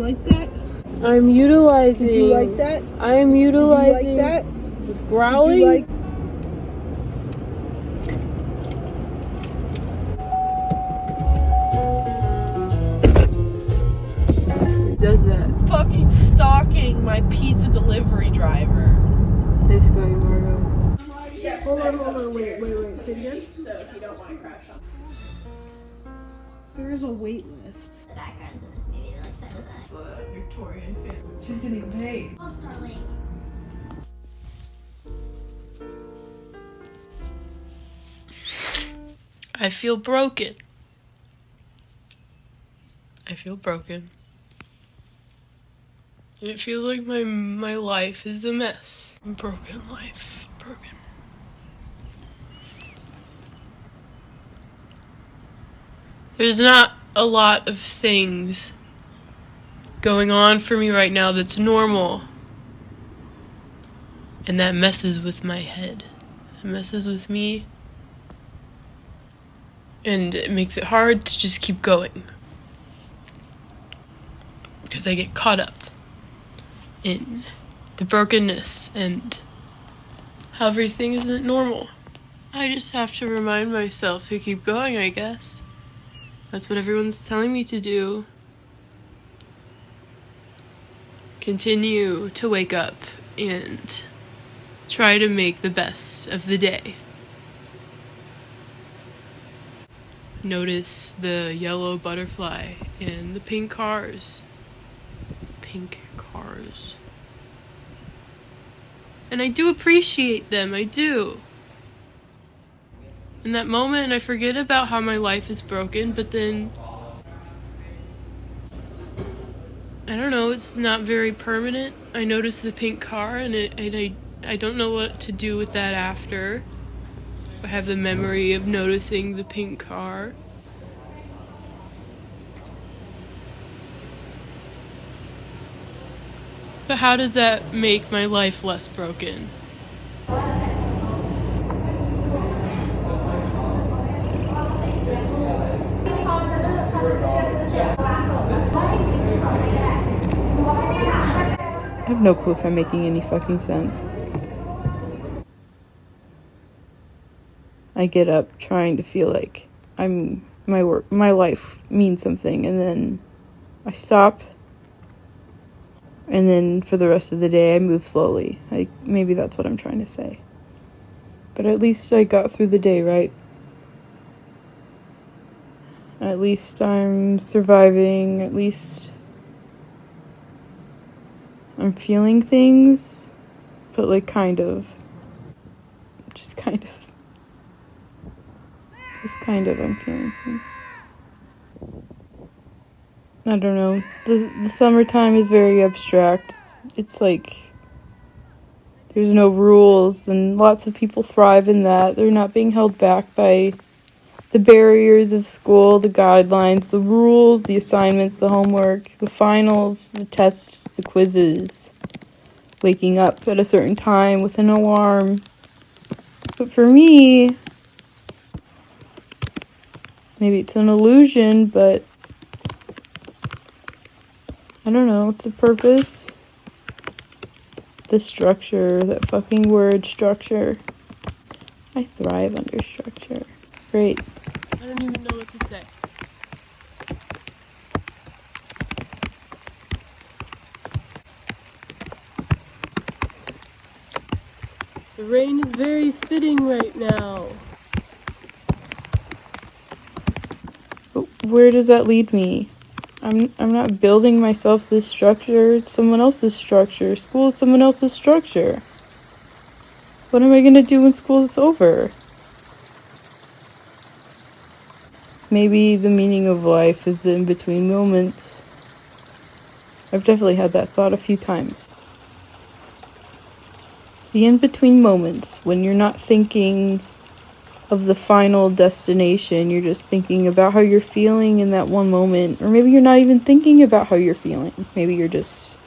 like that? I'm utilizing. Did you like that? I am utilizing. Did you like that? This growling. Did you like? Does that? Fucking stalking my pizza delivery driver. Nice going, Margo. Yes, Hold on, wait. Say it again. So if you don't want to crash on. There is a wait list. The backgrounds in this movie that like set us up. The Victorian family. She's getting paid. Oh, Starlink. I feel broken. I feel broken. It feels like my life is a mess. Broken life. Broken. There's not a lot of things going on for me right now that's normal. And that messes with my head. It messes with me. And it makes it hard to just keep going. Because I get caught up in the brokenness and how everything isn't normal. I just have to remind myself to keep going, I guess. That's what everyone's telling me to do. Continue to wake up and try to make the best of the day. Notice the yellow butterfly and the pink cars. Pink cars. And I do appreciate them, I do. In that moment, I forget about how my life is broken, but then I don't know, it's not very permanent. I notice the pink car and I don't know what to do with that after. I have the memory of noticing the pink car. But how does that make my life less broken? I have no clue if I'm making any fucking sense. I get up trying to feel like my life means something, and then I stop, and then for the rest of the day I move slowly. Maybe that's what I'm trying to say. But at least I got through the day, right? At least I'm surviving, at least I'm feeling things, but like kind of. Just kind of I'm feeling things. I don't know. The summertime is very abstract. It's like there's no rules, and lots of people thrive in that. They're not being held back by the barriers of school, the guidelines, the rules, the assignments, the homework, the finals, the tests, the quizzes. Waking up at a certain time with an alarm. But for me, maybe it's an illusion, but I don't know, it's a purpose. The structure, that fucking word, structure. I thrive under structure. Great. I don't even know what to say. The rain is very fitting right now. But where does that lead me? I'm not building myself this structure. It's someone else's structure. School is someone else's structure. What am I gonna do when school is over? Maybe the meaning of life is the in-between moments. I've definitely had that thought a few times. The in-between moments, when you're not thinking of the final destination, you're just thinking about how you're feeling in that one moment. Or maybe you're not even thinking about how you're feeling. Maybe you're just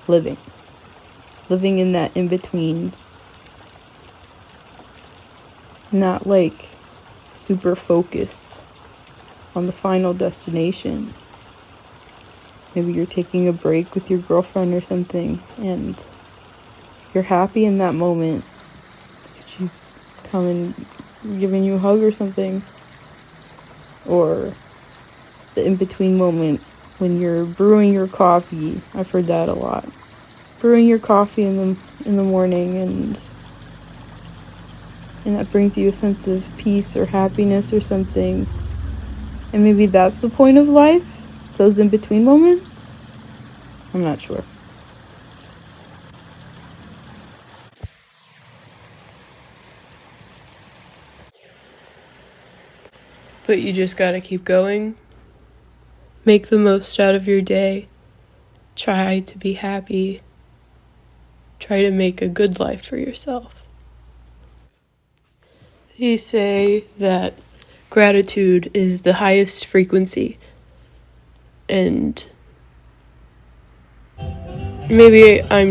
living in that in-between. Not like super focused on the final destination. maybe you're taking a break with your girlfriend or something, and you're happy in that moment because she's coming, giving you a hug or something. Or the in-between moment when you're brewing your coffee. I've heard that a lot. Brewing your coffee in the morning, and that brings you a sense of peace or happiness or something. And maybe that's the point of life, those in-between moments. I'm not sure. But you just gotta keep going. Make the most out of your day. Try to be happy. Try to make a good life for yourself. They say that gratitude is the highest frequency. And maybe I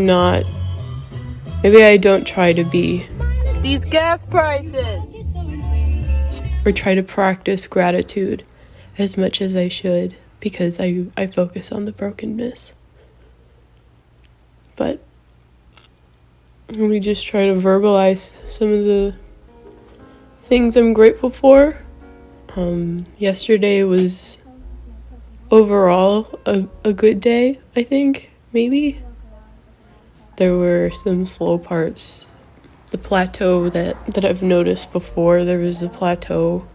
don't try to be. These gas prices! Or try to practice gratitude as much as I should because I focus on the brokenness. But we just try to verbalize some of the things I'm grateful for. Yesterday was overall a good day, I think, maybe. There were some slow parts. The plateau that I've noticed before, there was a plateau.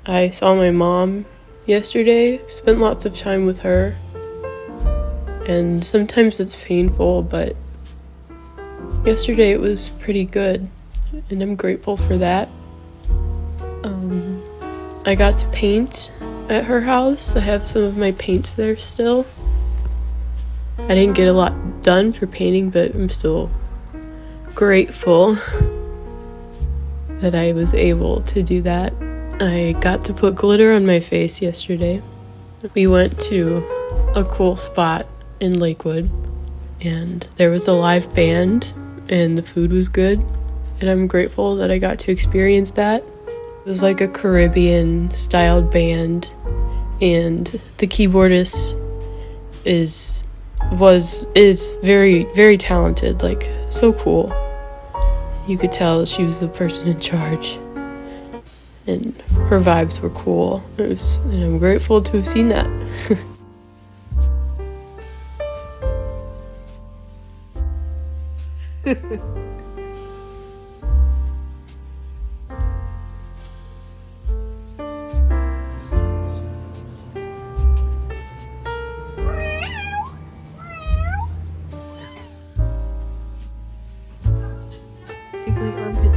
I saw my mom yesterday, spent lots of time with her, and sometimes it's painful, but yesterday it was pretty good, and I'm grateful for that. I got to paint at her house. I have some of my paints there still. I didn't get a lot done for painting, but I'm still grateful that I was able to do that. I got to put glitter on my face yesterday. We went to a cool spot in Lakewood, and there was a live band, and the food was good, and I'm grateful that I got to experience that. It was like a Caribbean styled band, and the keyboardist is very, very talented, like so cool. You could tell she was the person in charge, and her vibes were cool. And I'm grateful to have seen that.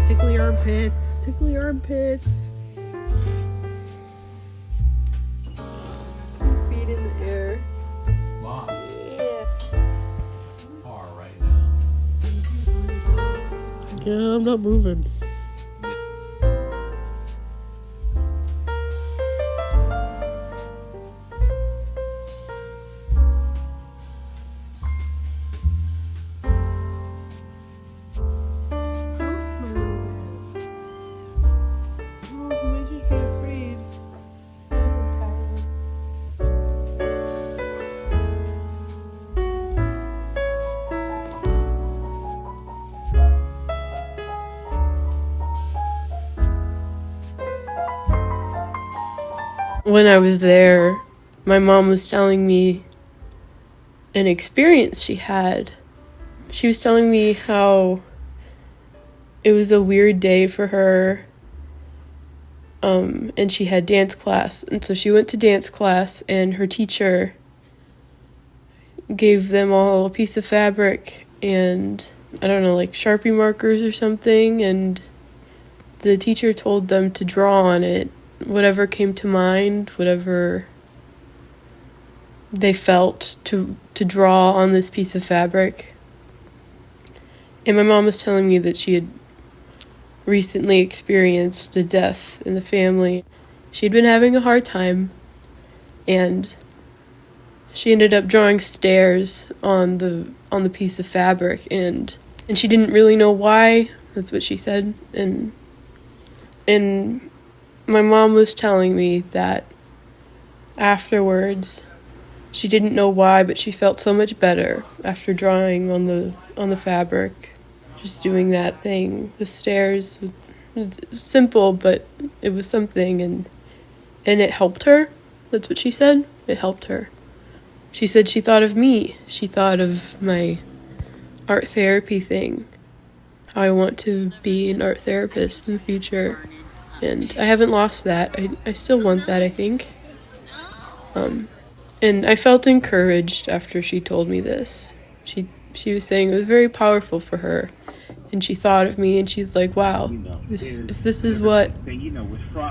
Tickly armpits, tickly armpits. Feet in the air. Mom, Yeah. car right now. Yeah, I'm not moving. When I was there, my mom was telling me an experience she had. She was telling me how it was a weird day for her, and she had dance class. And so she went to dance class, and her teacher gave them all a piece of fabric and, I don't know, like Sharpie markers or something, and the teacher told them to draw on it whatever came to mind, whatever they felt to draw on this piece of fabric. And my mom was telling me that she had recently experienced a death in the family. She'd been having a hard time, and she ended up drawing stairs on the piece of fabric, and she didn't really know why. That's what she said. And my mom was telling me that afterwards She didn't know why, but she felt so much better after drawing on the fabric. Just doing that thing. The stairs was simple, but it was something, and it helped her. That's what she said. It helped her. She said she thought of me. She thought of my art therapy thing. How I want to be an art therapist in the future. And I haven't lost that. I still want that, I think. And I felt encouraged after she told me this. She was saying it was very powerful for her. And she thought of me, and she's like, wow, if this is what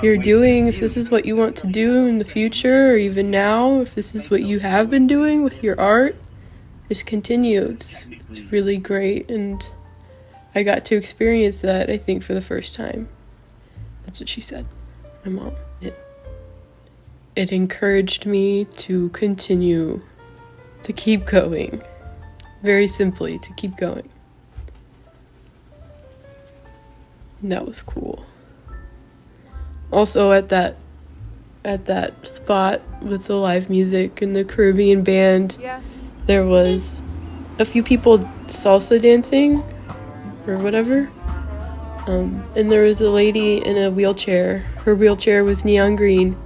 you're doing, if this is what you want to do in the future, or even now, if this is what you have been doing with your art, just continue. It's really great, and I got to experience that, I think, for the first time. That's what she said, my mom. It encouraged me to continue, to keep going. Very simply, to keep going. And that was cool. Also at that spot with the live music and the Caribbean band, there was a few people salsa dancing or whatever. And there was a lady in a wheelchair. Her wheelchair was neon green,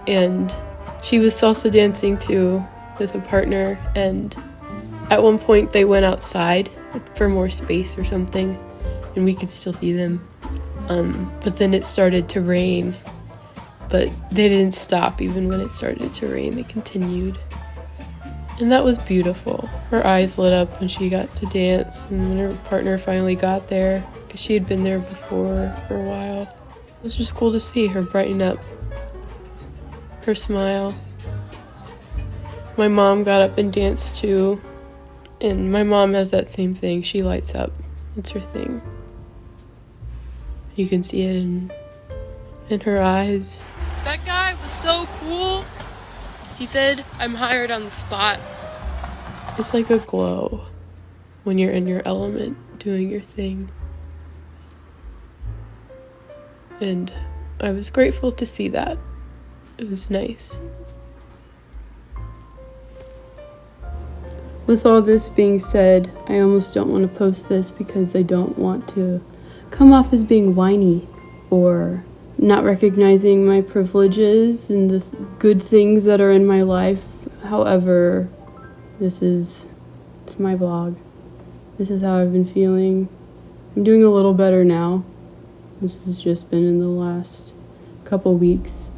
and she was salsa dancing too with a partner. And at one point they went outside for more space or something, and we could still see them. But then it started to rain, but they didn't stop even when it started to rain. They continued. And that was beautiful. Her eyes lit up when she got to dance, and when her partner finally got there, because she had been there before for a while. It was just cool to see her brighten up. Her smile. My mom got up and danced too, and my mom has that same thing. She lights up. It's her thing. You can see it in her eyes. That guy was so cool. He said, I'm hired on the spot. It's like a glow when you're in your element doing your thing. And I was grateful to see that. It was nice. With all this being said, I almost don't want to post this because I don't want to come off as being whiny or not recognizing my privileges and the good things that are in my life. However, it's my vlog. This is how I've been feeling. I'm doing a little better now. This has just been in the last couple weeks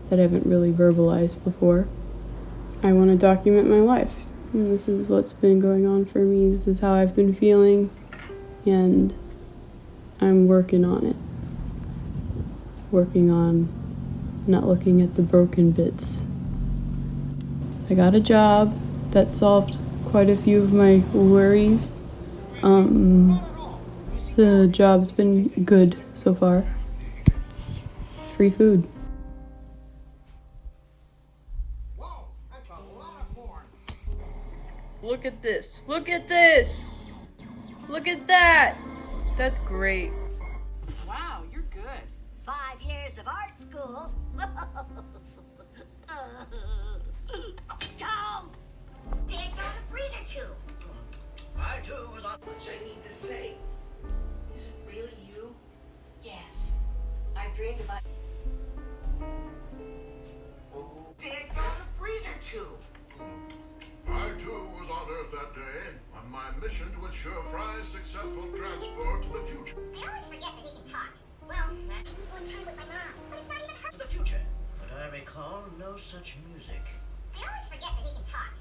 that I haven't really verbalized before. I want to document my life, and this is what's been going on for me. This is how I've been feeling, and I'm working on it. Working on not looking at the broken bits. I got a job that solved quite a few of my worries. The job's been good so far. Free food. Whoa, that's a lot of porn. Look at this. Look at this. Look at that. That's great. Wow, you're good. 5 years of art school. Go! Did it go in the freezer tube? I too was on. Which I need to say. Is it really you? Yes. I dreamed about. Did it go in the freezer tube? I too was on Earth that day on my mission to ensure Fry's successful transport to the future. I always forget that he can talk. Well, I need one time with my mom, but it's not even her. To the future. But I recall no such music. I always forget that he can talk.